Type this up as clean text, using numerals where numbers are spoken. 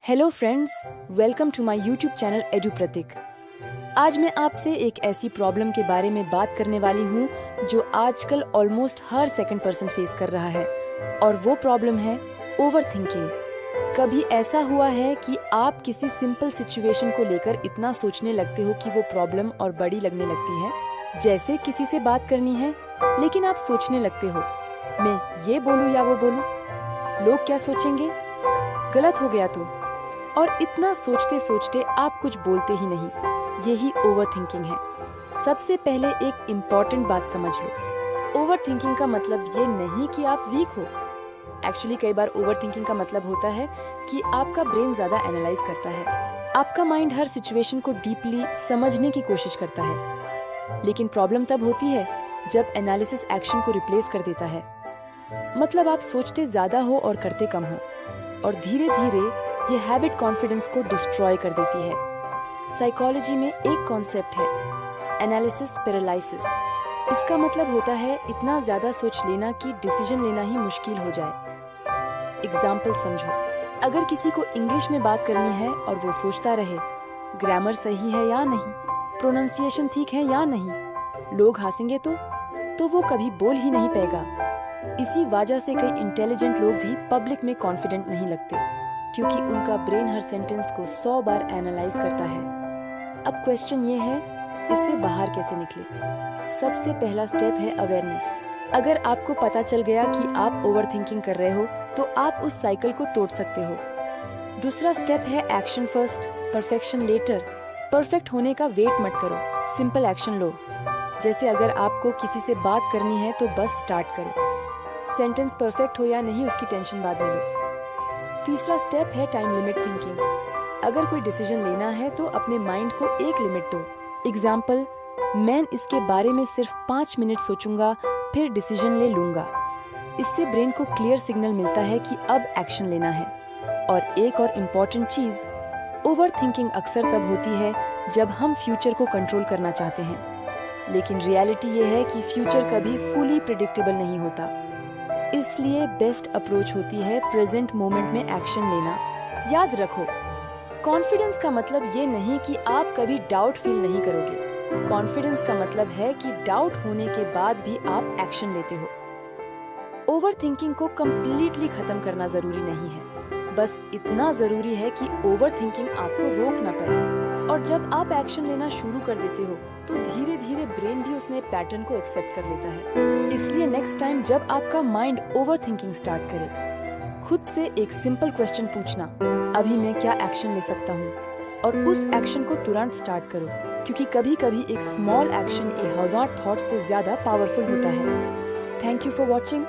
Hello friends, welcome to my YouTube channel Edu Prateek. आज मैं आपसे एक ऐसी प्रॉब्लम के बारे में बात करने वाली हूँ जो आजकल ऑलमोस्ट हर सेकंड पर्सन फेस कर रहा है, और वो प्रॉब्लम है ओवर थिंकिंग। कभी ऐसा हुआ है कि आप किसी सिंपल सिचुएशन को लेकर इतना सोचने लगते हो कि वो प्रॉब्लम और बड़ी लगने लगती है। जैसे किसी से बात करनी है, लेकिन आप सोचने लगते हो, मैं ये बोलूँ या वो बोलूँ, लोग क्या सोचेंगे, गलत हो गया तो। और इतना सोचते सोचते आप कुछ बोलते ही नहीं। यही ओवर थिंकिंग है। सबसे पहले एक इम्पॉर्टेंट बात समझ लो, ओवर थिंकिंग का मतलब ये नहीं कि आप वीक हो। एक्चुअली कई बार ओवर थिंकिंग का मतलब होता है कि आपका ब्रेन ज्यादा एनालाइज करता है। आपका माइंड हर सिचुएशन को डीपली समझने की कोशिश करता है। लेकिन प्रॉब्लम तब होती है जब एनालिसिस एक्शन को रिप्लेस कर देता है। मतलब आप सोचते ज्यादा हो और करते कम हो, और धीरे धीरे ये हैबिट कॉन्फिडेंस को डिस्ट्रॉय कर देती है। साइकोलॉजी में एक कॉन्सेप्ट है, एनालिसिस पैरालिसिस। इसका मतलब होता है इतना ज्यादा सोच लेना कि डिसीजन लेना ही मुश्किल हो जाए। एग्जाम्पल समझो, अगर किसी को इंग्लिश में बात करनी है और वो सोचता रहे ग्रामर सही है या नहीं, प्रोनाउंसिएशन ठीक है या नहीं, लोग हंसेंगे तो वो कभी बोल ही नहीं पाएगा। इसी वजह से कई इंटेलिजेंट लोग भी पब्लिक में कॉन्फिडेंट नहीं लगते, क्योंकि उनका ब्रेन हर सेंटेंस को 100 बार एनालाइज करता है। अब क्वेश्चन ये है, इससे बाहर कैसे निकले? सबसे पहला स्टेप है अवेयरनेस। अगर आपको पता चल गया कि आप ओवर थिंकिंग कर रहे हो, तो आप उस साइकिल को तोड़ सकते हो। दूसरा स्टेप है action first, perfection later. Perfect होने का वेट मत करो, सिंपल एक्शन लो। जैसे अगर आपको किसी से बात करनी है तो बस स्टार्ट करो। सेंटेंस परफेक्ट हो या नहीं उसकी टेंशन बाद में लो। तीसरा स्टेप है टाइम लिमिट थिंकिंग। अगर कोई डिसीजन लेना है तो अपने माइंड को एक लिमिट दो। एग्जाम्पल, मैं इसके बारे में सिर्फ 5 मिनट सोचूंगा, फिर डिसीजन ले लूंगा। इससे ब्रेन को क्लियर सिग्नल मिलता है कि अब एक्शन लेना है। और एक और इम्पॉर्टेंट चीज, ओवर थिंकिंग अक्सर तब होती है जब हम फ्यूचर को कंट्रोल करना चाहते हैं। लेकिन रियलिटी ये है कि फ्यूचर कभी फुली प्रिडिक्टेबल नहीं होता। इसलिए बेस्ट अप्रोच होती है प्रेजेंट मोमेंट में एक्शन लेना। याद रखो, कॉन्फिडेंस का मतलब ये नहीं कि आप कभी डाउट फील नहीं करोगे। कॉन्फिडेंस का मतलब है कि डाउट होने के बाद भी आप एक्शन लेते हो। ओवर थिंकिंग को कंप्लीटली खत्म करना जरूरी नहीं है, बस इतना जरूरी है कि ओवर थिंकिंग आपको रोक ना पाए। और जब आप एक्शन लेना शुरू कर देते हो, तो धीरे धीरे ब्रेन भी उस नए पैटर्न को एक्सेप्ट कर लेता है। इसलिए नेक्स्ट टाइम जब आपका माइंड ओवर थिंकिंग स्टार्ट करे, खुद से एक सिंपल क्वेश्चन पूछना, अभी मैं क्या एक्शन ले सकता हूँ, और उस एक्शन को तुरंत स्टार्ट करो, क्योंकि कभी कभी एक स्मॉल एक्शन 1000 थॉट से ज्यादा पावरफुल होता है। Thank you for watching.